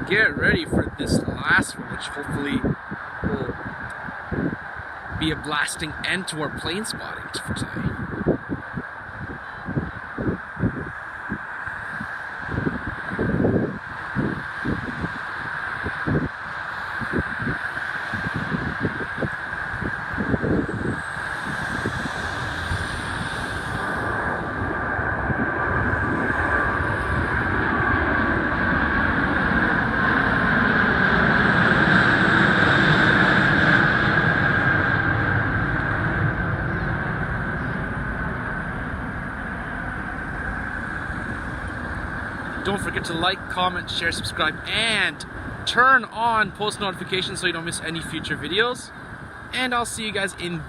get ready for this last one, which hopefully will be a blasting end to our plane spotting for today. Don't forget to like, comment, share, subscribe, and turn on post notifications so you don't miss any future videos. And I'll see you guys in